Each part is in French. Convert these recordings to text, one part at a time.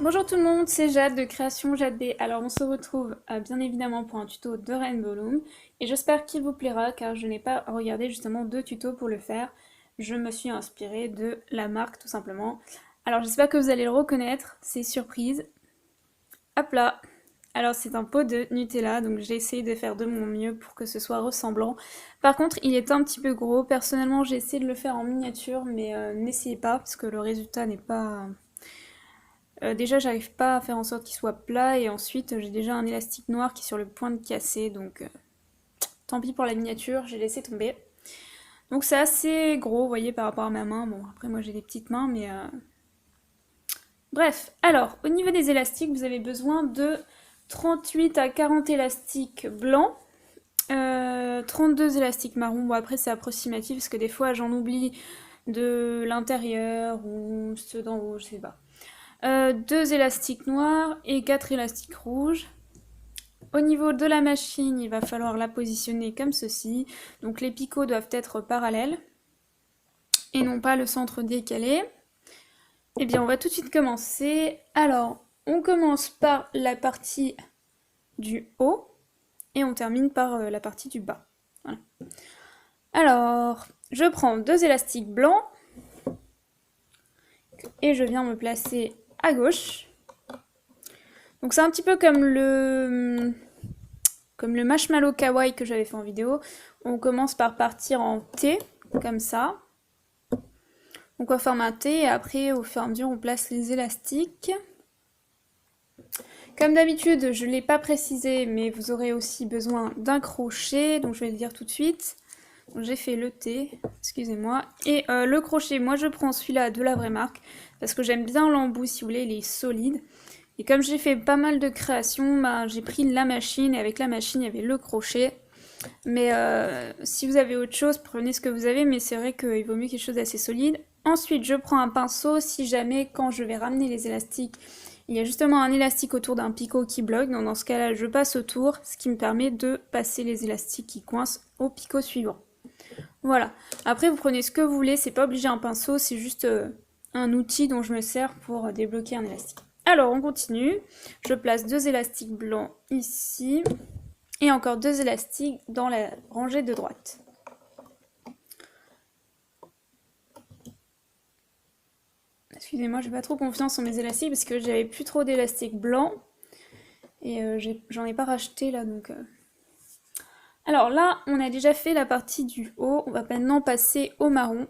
Bonjour tout le monde, c'est Jade de Création Jade B. Alors on se retrouve bien évidemment pour un tuto de Rainbow Loom et j'espère qu'il vous plaira car je n'ai pas regardé justement de tuto pour le faire. Je me suis inspirée de la marque tout simplement. Alors j'espère que vous allez le reconnaître, c'est surprise. Hop là. Alors c'est un pot de Nutella, donc j'ai essayé de faire de mon mieux pour que ce soit ressemblant. Par contre il est un petit peu gros, personnellement j'ai essayé de le faire en miniature mais n'essayez pas parce que le résultat n'est pas... déjà, j'arrive pas à faire en sorte qu'il soit plat et ensuite j'ai déjà un élastique noir qui est sur le point de casser, donc tant pis pour la miniature, j'ai laissé tomber. Donc c'est assez gros, vous voyez, par rapport à ma main. Bon, après moi j'ai des petites mains, mais... Bref, alors, au niveau des élastiques, vous avez besoin de 38 à 40 élastiques blancs, 32 élastiques marrons. Bon, après c'est approximatif parce que des fois j'en oublie de l'intérieur ou ceux d'en haut, je sais pas. 2 élastiques noirs et 4 élastiques rouges. Au niveau de la machine, il va falloir la positionner comme ceci. Donc les picots doivent être parallèles et non pas le centre décalé. Et bien on va tout de suite commencer. Alors on commence par la partie du haut et on termine par la partie du bas. Voilà. Alors je prends 2 élastiques blancs et je viens me placer à gauche. Donc c'est un petit peu comme le marshmallow kawaii que j'avais fait en vidéo. On commence par partir en T, comme ça. Donc on forme un T et après au fur et à mesure on place les élastiques. Comme d'habitude, je ne l'ai pas précisé, mais vous aurez aussi besoin d'un crochet, donc je vais le dire tout de suite. J'ai fait le T, excusez-moi. Et le crochet, moi je prends celui-là de la vraie marque, parce que j'aime bien l'embout, si vous voulez, il est solide. Et comme j'ai fait pas mal de créations, bah, j'ai pris la machine, et avec la machine il y avait le crochet. Mais si vous avez autre chose, prenez ce que vous avez, mais c'est vrai qu'il vaut mieux quelque chose d'assez solide. Ensuite, je prends un pinceau, si jamais quand je vais ramener les élastiques, il y a justement un élastique autour d'un picot qui bloque, donc dans ce cas-là, je passe autour, ce qui me permet de passer les élastiques qui coincent au picot suivant. Voilà. Après, vous prenez ce que vous voulez, c'est pas obligé un pinceau, c'est juste un outil dont je me sers pour débloquer un élastique. Alors, on continue. Je place 2 élastiques blancs ici. Et encore 2 élastiques dans la rangée de droite. Excusez-moi, j'ai pas trop confiance en mes élastiques parce que j'avais plus trop d'élastiques blancs. Et j'en ai pas racheté là donc... Alors là, on a déjà fait la partie du haut. On va maintenant passer au marron.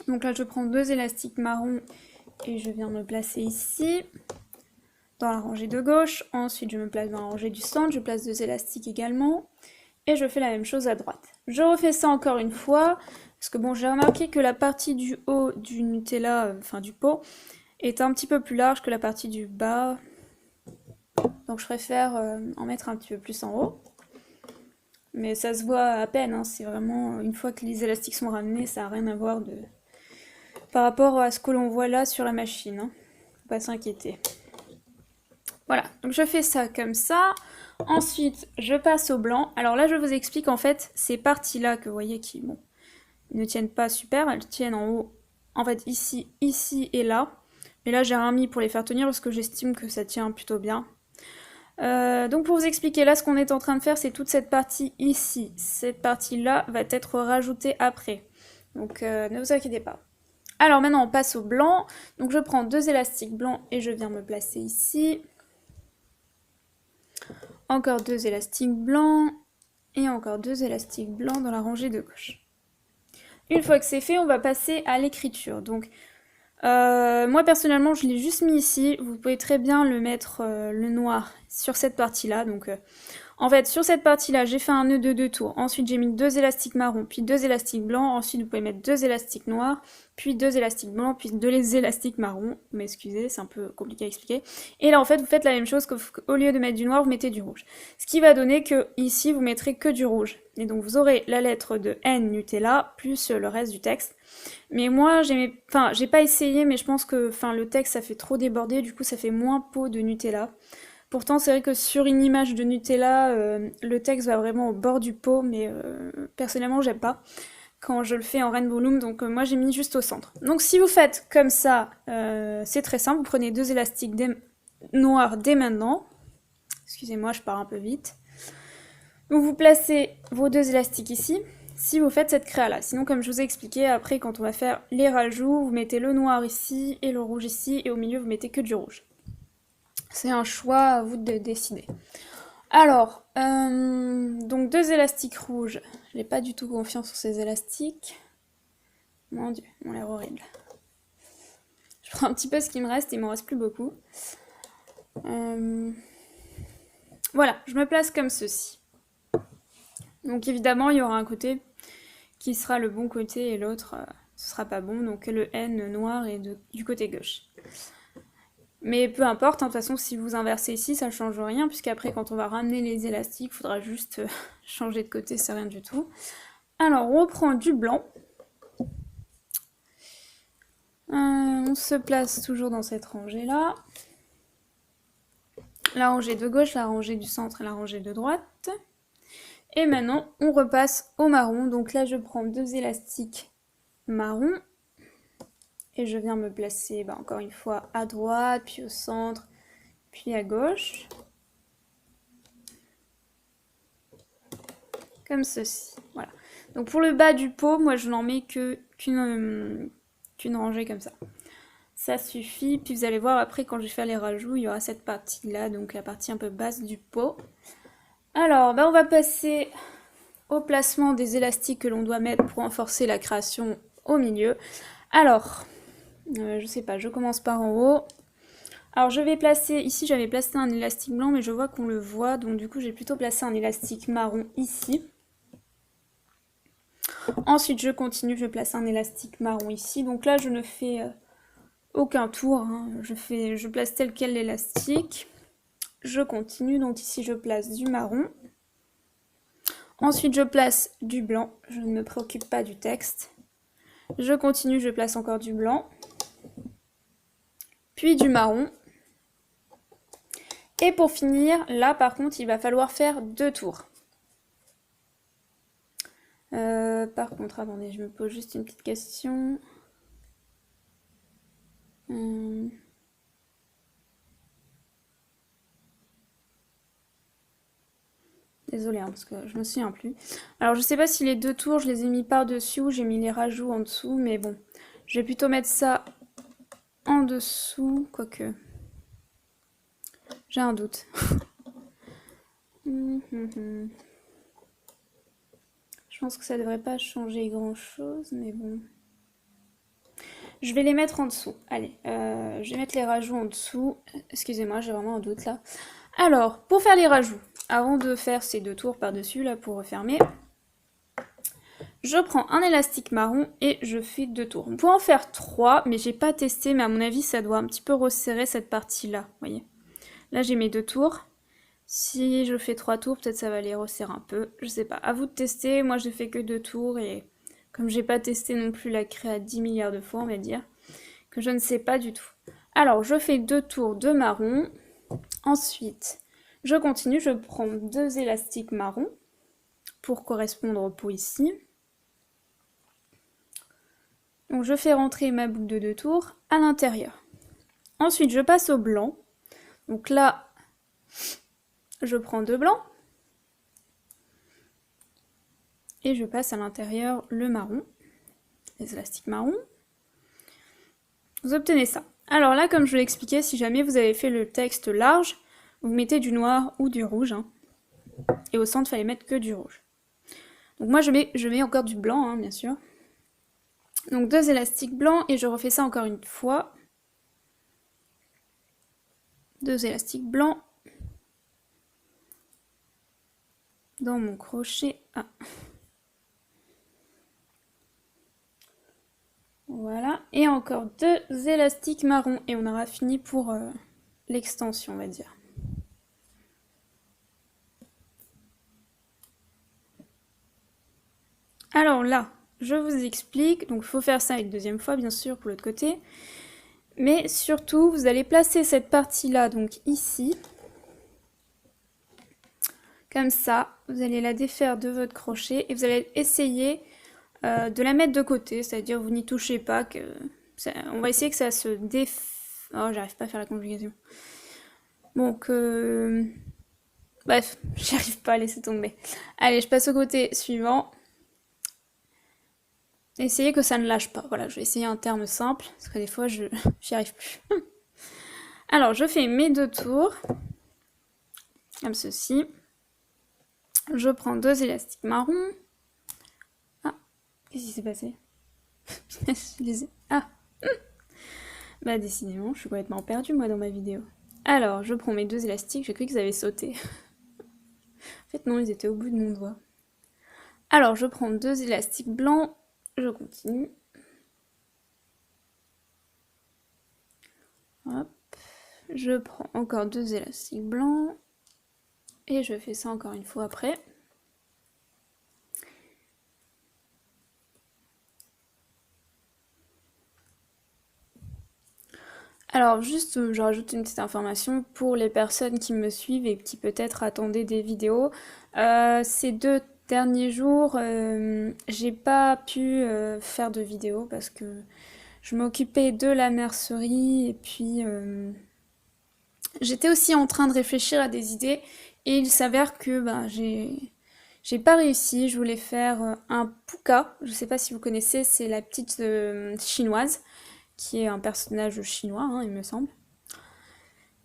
Donc là, je prends 2 élastiques marron et je viens me placer ici. Dans la rangée de gauche. Ensuite, je me place dans la rangée du centre. Je place 2 élastiques également. Et je fais la même chose à droite. Je refais ça encore une fois, parce que bon, j'ai remarqué que la partie du haut du Nutella, enfin du pot, est un petit peu plus large que la partie du bas. Donc je préfère en mettre un petit peu plus en haut. Mais ça se voit à peine, hein, c'est vraiment, une fois que les élastiques sont ramenés, ça n'a rien à voir par rapport à ce que l'on voit là sur la machine. Hein. Faut pas s'inquiéter. Voilà, donc je fais ça comme ça. Ensuite, je passe au blanc. Alors là, je vous explique en fait ces parties-là que vous voyez qui bon, ne tiennent pas super. Elles tiennent en haut, en fait ici, ici et là. Mais là, j'ai remis pour les faire tenir parce que j'estime que ça tient plutôt bien. Donc pour vous expliquer, là, ce qu'on est en train de faire, c'est toute cette partie ici. Cette partie-là va être rajoutée après. Donc ne vous inquiétez pas. Alors maintenant, on passe au blanc. Donc je prends 2 élastiques blancs et je viens me placer ici. Encore 2 élastiques blancs et encore 2 élastiques blancs dans la rangée de gauche. Une fois que c'est fait, on va passer à l'écriture. Donc, moi personnellement, je l'ai juste mis ici. Vous pouvez très bien le mettre le noir sur cette partie-là. Donc, en fait, sur cette partie-là, j'ai fait un nœud de 2 tours. Ensuite, j'ai mis 2 élastiques marrons, puis 2 élastiques blancs. Ensuite, vous pouvez mettre 2 élastiques noirs, puis 2 élastiques blancs, puis 2 élastiques marrons. M'excusez, c'est un peu compliqué à expliquer. Et là, en fait, vous faites la même chose qu'au lieu de mettre du noir, vous mettez du rouge. Ce qui va donner que ici, vous mettrez que du rouge. Et donc, vous aurez la lettre de N Nutella, plus le reste du texte. Mais moi, j'ai pas essayé, mais je pense que le texte, ça fait trop déborder. Du coup, ça fait moins pot de Nutella. Pourtant, c'est vrai que sur une image de Nutella, le texte va vraiment au bord du pot, mais personnellement, j'aime pas. quand je le fais en rainbow loom, donc moi j'ai mis juste au centre. Donc si vous faites comme ça, c'est très simple, vous prenez 2 élastiques noirs dès maintenant. Excusez-moi, je pars un peu vite. Donc vous placez vos 2 élastiques ici, si vous faites cette créa là. Sinon, comme je vous ai expliqué, après quand on va faire les rajouts, vous mettez le noir ici et le rouge ici, et au milieu vous mettez que du rouge. C'est un choix, à vous de décider. Alors, donc 2 élastiques rouges. Je n'ai pas du tout confiance sur ces élastiques. Mon dieu, ils ont l'air horribles. Je prends un petit peu ce qui me reste, il m'en reste plus beaucoup. Voilà, je me place comme ceci. Donc évidemment, il y aura un côté qui sera le bon côté et l'autre, ce sera pas bon. Donc le N noir est du côté gauche. Mais peu importe, hein, de toute façon, si vous inversez ici, ça ne change rien, puisqu'après, quand on va ramener les élastiques, il faudra juste changer de côté, c'est rien du tout. Alors, on reprend du blanc. On se place toujours dans cette rangée-là. La rangée de gauche, la rangée du centre et la rangée de droite. Et maintenant, on repasse au marron. Donc là, je prends 2 élastiques marron. Et je viens me placer, encore une fois, à droite, puis au centre, puis à gauche. Comme ceci, voilà. Donc pour le bas du pot, moi je n'en mets qu'une rangée comme ça. Ça suffit, puis vous allez voir après quand je vais faire les rajouts, il y aura cette partie là, donc la partie un peu basse du pot. Alors, on va passer au placement des élastiques que l'on doit mettre pour renforcer la création au milieu. Alors, je sais pas, je commence par en haut. Alors je vais placer, ici j'avais placé un élastique blanc, mais je vois qu'on le voit, donc du coup j'ai plutôt placé un élastique marron ici. Ensuite je continue, je place un élastique marron ici, donc là je ne fais aucun tour, hein. Je place tel quel l'élastique. Je continue, donc ici je place du marron. Ensuite je place du blanc, je ne me préoccupe pas du texte. Je continue, je place encore du blanc. Puis du marron. Et pour finir, là par contre il va falloir faire 2 tours. Par contre, attendez, je me pose juste une petite question. Désolée, hein, parce que je me souviens plus. Alors, je sais pas si les 2 tours, je les ai mis par-dessus ou j'ai mis les rajouts en dessous, mais bon. Je vais plutôt mettre ça en dessous, quoique. J'ai un doute. Je pense que ça devrait pas changer grand-chose, mais bon. Je vais les mettre en dessous. Allez, je vais mettre les rajouts en dessous. Excusez-moi, j'ai vraiment un doute là. Alors, pour faire les rajouts, avant de faire ces 2 tours par-dessus, là, pour refermer, je prends un élastique marron et je fais 2 tours. On peut en faire 3, mais j'ai pas testé, mais à mon avis, ça doit un petit peu resserrer cette partie-là, vous voyez. Là, j'ai mes 2 tours. Si je fais 3 tours, peut-être ça va les resserrer un peu. Je sais pas, à vous de tester. Moi, je fais que 2 tours et comme j'ai pas testé non plus la créa 10 milliards de fois, on va dire, que je ne sais pas du tout. Alors, je fais 2 tours de marron. Ensuite, je continue, je prends 2 élastiques marron pour correspondre au pot ici. Donc je fais rentrer ma boucle de 2 tours à l'intérieur. Ensuite, je passe au blanc. Donc là, je prends 2 blancs. Et je passe à l'intérieur le marron, les élastiques marrons. Vous obtenez ça. Alors là, comme je vous l'ai expliqué, si jamais vous avez fait le texte large, vous mettez du noir ou du rouge. Hein. Et au centre, il fallait mettre que du rouge. Donc moi, je mets encore du blanc, hein, bien sûr. Donc 2 élastiques blancs, et je refais ça encore une fois. 2 élastiques blancs. Dans mon crochet. Ah. Voilà, et encore 2 élastiques marrons et on aura fini pour l'extension, on va dire. Alors là, je vous explique, donc il faut faire ça une deuxième fois bien sûr pour l'autre côté, mais surtout vous allez placer cette partie-là donc ici, comme ça, vous allez la défaire de votre crochet et vous allez essayer de la mettre de côté, c'est-à-dire vous n'y touchez pas. On va essayer que ça se Oh, j'arrive pas à faire la conjugaison. Donc, bref, j'y arrive pas à laisser tomber. Allez, je passe au côté suivant. Essayez que ça ne lâche pas. Voilà, je vais essayer un terme simple, parce que des fois, j'y arrive plus. Alors, je fais mes 2 tours, comme ceci. Je prends 2 élastiques marrons. Ah, qu'est-ce qui s'est passé? Je les ai... Ah Bah décidément, je suis complètement perdue moi dans ma vidéo. Alors, je prends mes 2 élastiques, j'ai cru qu'ils avaient sauté. En fait non, ils étaient au bout de mon doigt. Alors, je prends 2 élastiques blancs, je continue. Hop. Je prends encore 2 élastiques blancs. Et je fais ça encore une fois après. Alors juste, je rajoute une petite information pour les personnes qui me suivent et qui peut-être attendaient des vidéos. Ces 2 derniers jours, j'ai pas pu faire de vidéo parce que je m'occupais de la mercerie et puis j'étais aussi en train de réfléchir à des idées et il s'avère que j'ai pas réussi. Je voulais faire un puka. Je sais pas si vous connaissez, c'est la petite chinoise qui est un personnage chinois, hein, il me semble.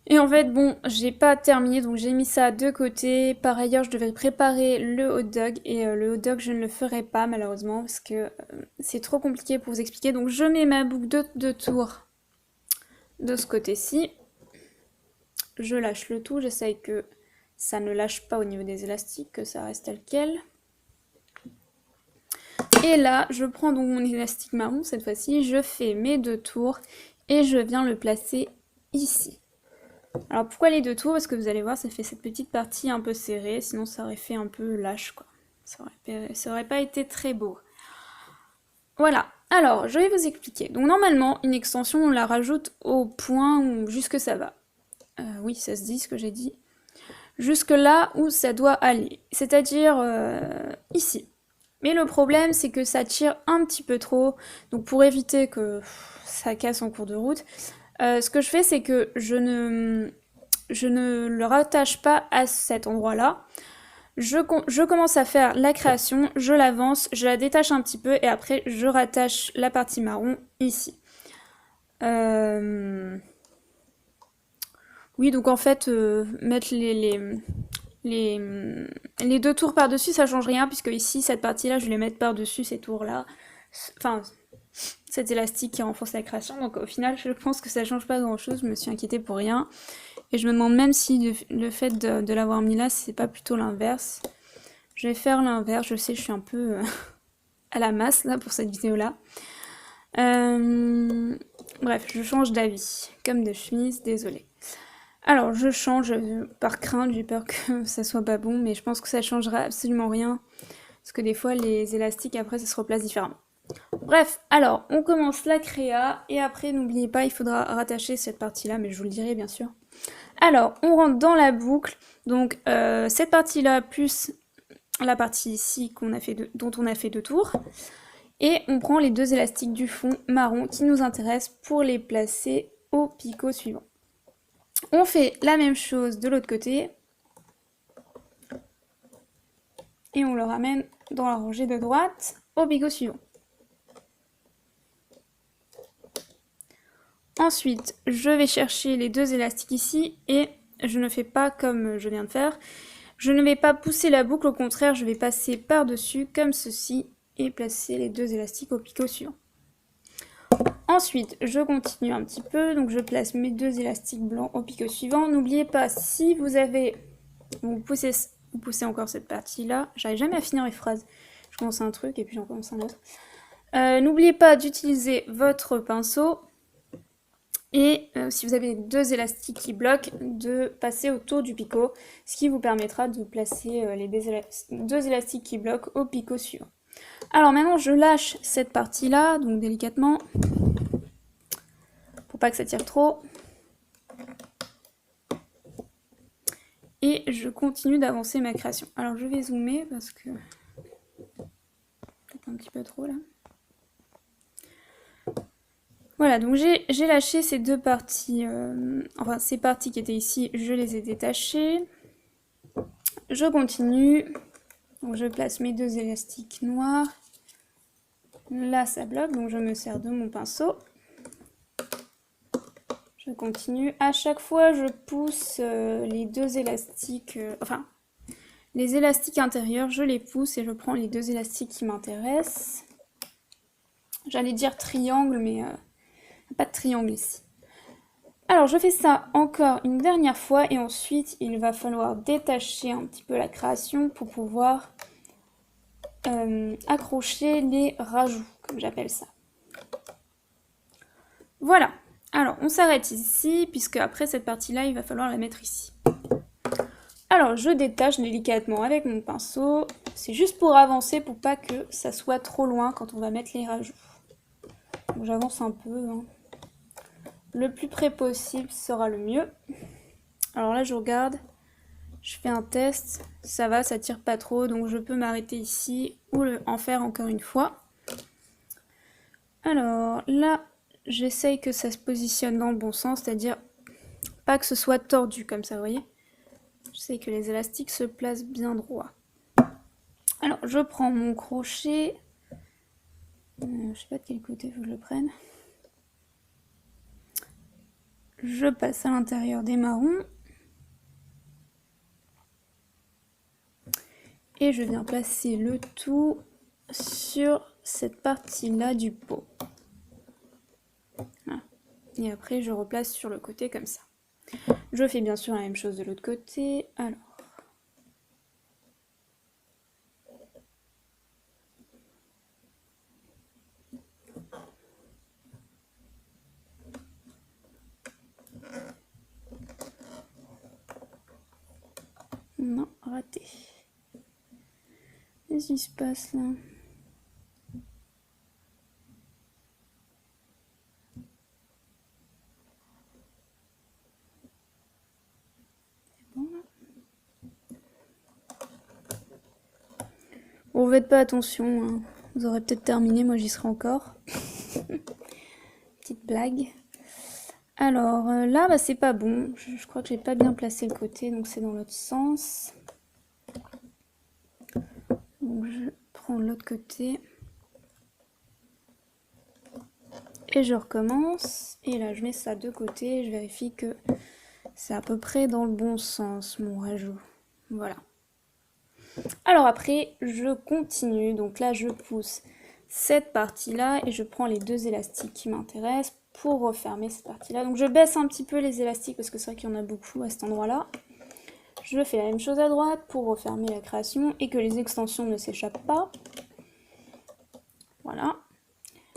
Et en fait, bon, j'ai pas terminé, donc j'ai mis ça de côté. Par ailleurs, je devais préparer le hot dog, et le hot dog, je ne le ferai pas, malheureusement, parce que c'est trop compliqué pour vous expliquer. Donc je mets ma boucle de tour de ce côté-ci. Je lâche le tout, j'essaye que ça ne lâche pas au niveau des élastiques, que ça reste tel quel. Et là, je prends donc mon élastique marron, cette fois-ci, je fais mes 2 tours, et je viens le placer ici. Alors pourquoi les 2 tours? Parce que vous allez voir, ça fait cette petite partie un peu serrée, sinon ça aurait fait un peu lâche, quoi. Ça aurait pas été très beau. Voilà, alors je vais vous expliquer. Donc normalement, une extension, on la rajoute au point où jusque ça va. Oui, ça se dit ce que j'ai dit. Jusque là où ça doit aller, c'est-à-dire ici. Mais le problème, c'est que ça tire un petit peu trop, donc pour éviter que ça casse en cours de route, ce que je fais, c'est que je ne le rattache pas à cet endroit-là. Je commence à faire la création, je l'avance, je la détache un petit peu et après je rattache la partie marron ici. Oui, donc en fait, mettre les 2 tours par-dessus, ça change rien, puisque ici, cette partie-là, je vais les mettre par-dessus ces tours-là. Enfin, cet élastique qui renforce la création, donc au final, je pense que ça change pas grand-chose, je me suis inquiétée pour rien. Et je me demande même si le fait de l'avoir mis là, c'est pas plutôt l'inverse. Je vais faire l'inverse, je sais, je suis un peu à la masse, là, pour cette vidéo-là. Bref, je change d'avis, comme de chemise, désolée. Alors, je change par crainte, j'ai peur que ça soit pas bon, mais je pense que ça changera absolument rien. Parce que des fois, les élastiques, après, ça se replace différemment. Bref, alors, on commence la créa, et après, n'oubliez pas, il faudra rattacher cette partie-là, mais je vous le dirai, bien sûr. Alors, on rentre dans la boucle, donc cette partie-là, plus la partie ici dont on a fait 2 tours. Et on prend les 2 élastiques du fond marron qui nous intéressent pour les placer au picot suivant. On fait la même chose de l'autre côté. Et on le ramène dans la rangée de droite au picot suivant. Ensuite, je vais chercher les 2 élastiques ici et je ne fais pas comme je viens de faire. Je ne vais pas pousser la boucle, au contraire, je vais passer par-dessus comme ceci et placer les 2 élastiques au picot suivant. Ensuite, je continue un petit peu, donc je place mes 2 élastiques blancs au picot suivant. N'oubliez pas, si vous avez... Vous poussez encore cette partie-là. J'arrive jamais à finir les phrases. Je commence un truc et puis j'en commence un autre. N'oubliez pas d'utiliser votre pinceau. Et si vous avez 2 élastiques qui bloquent, de passer autour du picot, ce qui vous permettra de placer les 2 élastiques qui bloquent au picot suivant. Alors maintenant, je lâche cette partie-là, donc délicatement, pour pas que ça tire trop. Et je continue d'avancer ma création. Alors je vais zoomer parce que... peut-être un petit peu trop là. Voilà, donc j'ai lâché ces deux parties, enfin ces parties qui étaient ici, je les ai détachées. Je continue, donc je place mes deux élastiques noirs. Là ça bloque, donc je me sers de mon pinceau. Je continue, à chaque fois je pousse les deux élastiques, enfin les élastiques intérieurs, je les pousse et je prends les deux élastiques qui m'intéressent. J'allais dire triangle, mais pas de triangle ici. Alors je fais ça encore une dernière fois et ensuite il va falloir détacher un petit peu la création pour pouvoir accrocher les rajouts, comme j'appelle ça. Voilà, alors on s'arrête ici puisque après cette partie-là il va falloir la mettre ici. Alors je détache délicatement avec mon pinceau, c'est juste pour avancer pour pas que ça soit trop loin quand on va mettre les rajouts. Donc j'avance un peu, hein. Le plus près possible sera le mieux. Alors là je regarde, je fais un test, ça va, ça tire pas trop, donc je peux m'arrêter ici ou en faire encore une fois. Alors là, j'essaye que ça se positionne dans le bon sens, c'est-à-dire pas que ce soit tordu comme ça, vous voyez. J'essaye que les élastiques se placent bien droit. Alors je prends mon crochet, je sais pas de quel côté faut que je le prenne. Je passe à l'intérieur des marrons. Et je viens placer le tout sur cette partie-là du pot. Voilà. Et après, je replace sur le côté comme ça. Je fais bien sûr la même chose de l'autre côté. Alors. Non, raté. Qu'est-ce qui se passe là? C'est bon là? Bon, faites pas attention, hein. Vous aurez peut-être terminé, moi j'y serai encore. Petite blague. Alors là, bah, c'est pas bon. Je crois que j'ai pas bien placé le côté, donc c'est dans l'autre sens. Donc je prends l'autre côté. Et je recommence. Et là, je mets ça de côté. Je vérifie que c'est à peu près dans le bon sens, mon rajout. Voilà. Alors après, je continue. Donc là, je pousse cette partie-là et je prends les deux élastiques qui m'intéressent pour refermer cette partie-là. Donc je baisse un petit peu les élastiques parce que c'est vrai qu'il y en a beaucoup à cet endroit-là. Je fais la même chose à droite pour refermer la création et que les extensions ne s'échappent pas. Voilà.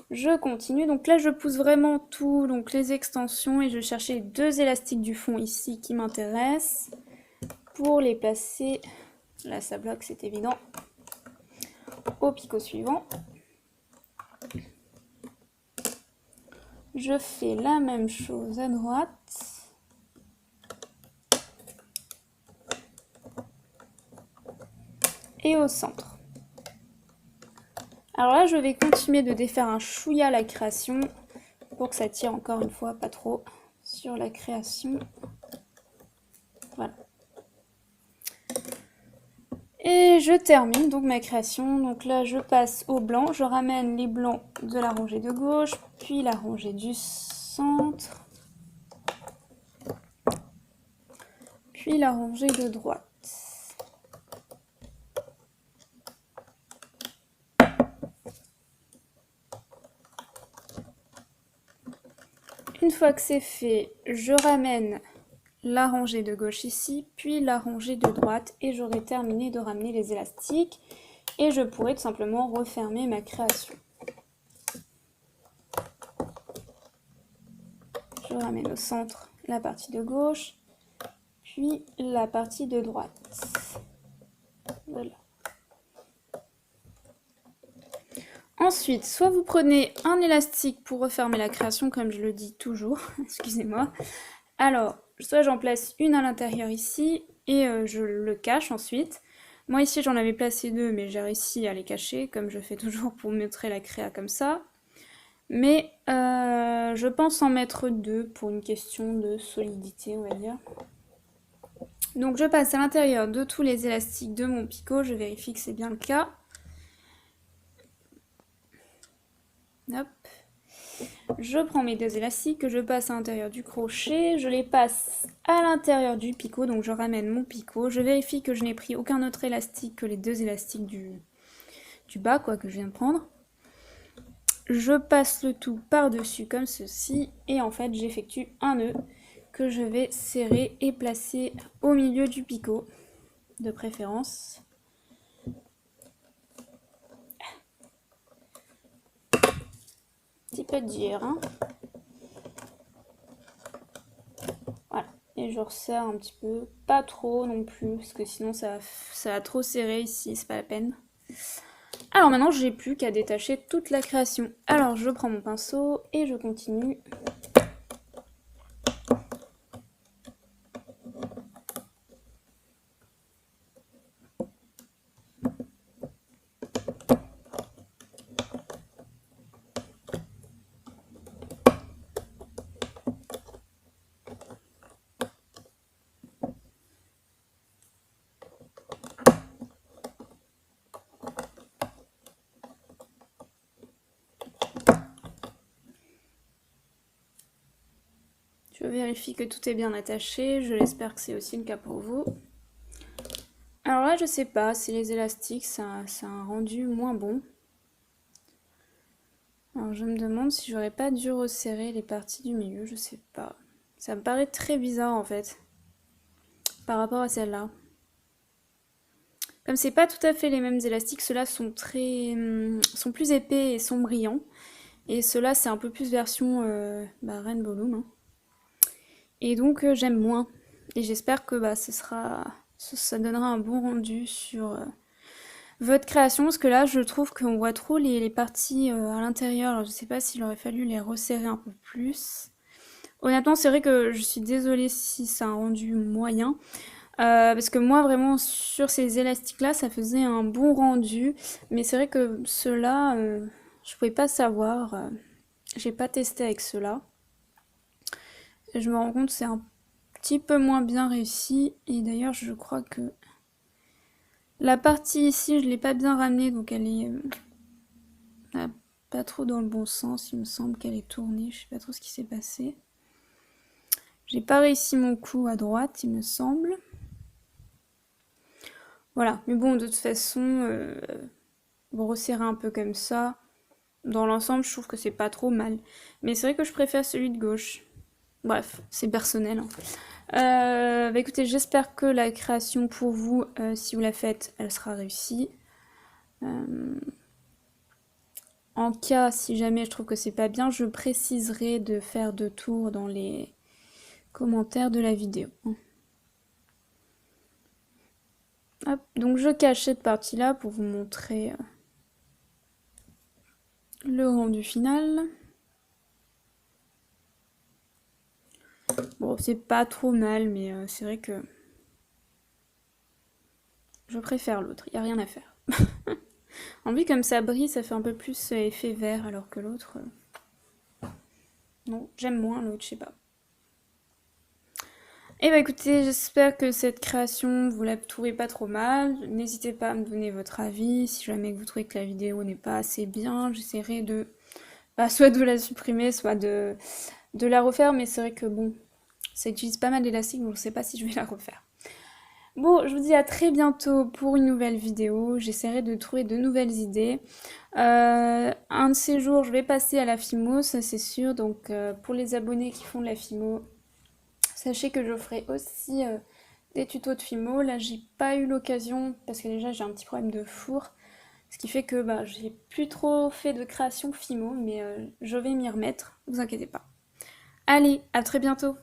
Je continue, donc là je pousse vraiment tout, donc les extensions, et je cherche les deux élastiques du fond ici qui m'intéressent pour les placer, là ça bloque c'est évident, au picot suivant. Je fais la même chose à droite. Et au centre. Alors là, je vais continuer de défaire un chouïa la création pour que ça tire encore une fois pas trop sur la création. Voilà. Et je termine donc ma création. Donc là, je passe au blanc. Je ramène les blancs de la rangée de gauche, puis la rangée du centre, puis la rangée de droite. Une fois que c'est fait, je ramène la rangée de gauche ici, puis la rangée de droite, et j'aurai terminé de ramener les élastiques, et je pourrai tout simplement refermer ma création. Je ramène au centre la partie de gauche, puis la partie de droite. Voilà. Ensuite, soit vous prenez un élastique pour refermer la création, comme je le dis toujours, excusez-moi. Alors, soit j'en place une à l'intérieur ici, et je le cache ensuite. Moi ici j'en avais placé 2, mais j'ai réussi à les cacher, comme je fais toujours pour montrer la créa comme ça. Mais je pense en mettre 2 pour une question de solidité, on va dire. Donc je passe à l'intérieur de tous les élastiques de mon picot, je vérifie que c'est bien le cas. Hop. Je prends mes 2 élastiques que je passe à l'intérieur du crochet, je les passe à l'intérieur du picot, donc je ramène mon picot. Je vérifie que je n'ai pris aucun autre élastique que les 2 élastiques du bas, quoi, que je viens de prendre. Je passe le tout par-dessus comme ceci, et en fait j'effectue un nœud que je vais serrer et placer au milieu du picot, de préférence. Petit peu dur, hein. Voilà, et je resserre un petit peu, pas trop non plus, parce que sinon ça va trop serrer ici, c'est pas la peine. Alors maintenant, j'ai plus qu'à détacher toute la création. Alors je prends mon pinceau et je continue. Je vérifie que tout est bien attaché, je l'espère que c'est aussi le cas pour vous. Alors là, je sais pas, si les élastiques, ça a un rendu moins bon. Alors je me demande si j'aurais pas dû resserrer les parties du milieu, je sais pas. Ça me paraît très bizarre en fait, par rapport à celle-là. Comme c'est pas tout à fait les mêmes élastiques, ceux-là sont sont plus épais et sont brillants. Et ceux-là, c'est un peu plus version Rainbow Loom, hein. Et donc j'aime moins. Et j'espère que ça donnera un bon rendu sur votre création. Parce que là, je trouve qu'on voit trop les parties à l'intérieur. Alors je sais pas s'il aurait fallu les resserrer un peu plus. Honnêtement, c'est vrai que je suis désolée si ça a un rendu moyen. Parce que moi, vraiment, sur ces élastiques-là, ça faisait un bon rendu. Mais c'est vrai que ceux-là, je pouvais pas savoir. J'ai pas testé avec ceux-là. Et je me rends compte que c'est un petit peu moins bien réussi. Et d'ailleurs, je crois que la partie ici, je l'ai pas bien ramenée. Donc elle est pas trop dans le bon sens. Il me semble qu'elle est tournée. Je sais pas trop ce qui s'est passé. J'ai pas réussi mon coup à droite, il me semble. Voilà, mais bon, de toute façon, vous resserrez un peu comme ça. Dans l'ensemble, je trouve que c'est pas trop mal. Mais c'est vrai que je préfère celui de gauche. Bref, c'est personnel, hein. Écoutez, j'espère que la création pour vous, si vous la faites, elle sera réussie. En cas, si jamais je trouve que c'est pas bien, je préciserai de faire 2 tours dans les commentaires de la vidéo. Hop, donc je cache cette partie-là pour vous montrer le rendu final. Bon, c'est pas trop mal, mais c'est vrai que je préfère l'autre, il n'y a rien à faire. En plus, comme ça brille, ça fait un peu plus effet vert, alors que l'autre... Non, j'aime moins l'autre, je sais pas. Et bah écoutez, j'espère que cette création, vous la trouvez pas trop mal. N'hésitez pas à me donner votre avis. Si jamais vous trouvez que la vidéo n'est pas assez bien, j'essaierai de... soit de la supprimer, soit de la refaire. Mais c'est vrai que bon, ça utilise pas mal d'élastique, donc je sais pas si je vais la refaire. Bon, je vous dis à très bientôt pour une nouvelle vidéo. J'essaierai de trouver de nouvelles idées. Un de ces jours, je vais passer à la Fimo, ça c'est sûr. Donc pour les abonnés qui font de la Fimo, sachez que je ferai aussi des tutos de Fimo. Là, j'ai pas eu l'occasion parce que déjà j'ai un petit problème de four. Ce qui fait que j'ai plus trop fait de création Fimo, mais je vais m'y remettre, ne vous inquiétez pas. Allez, à très bientôt!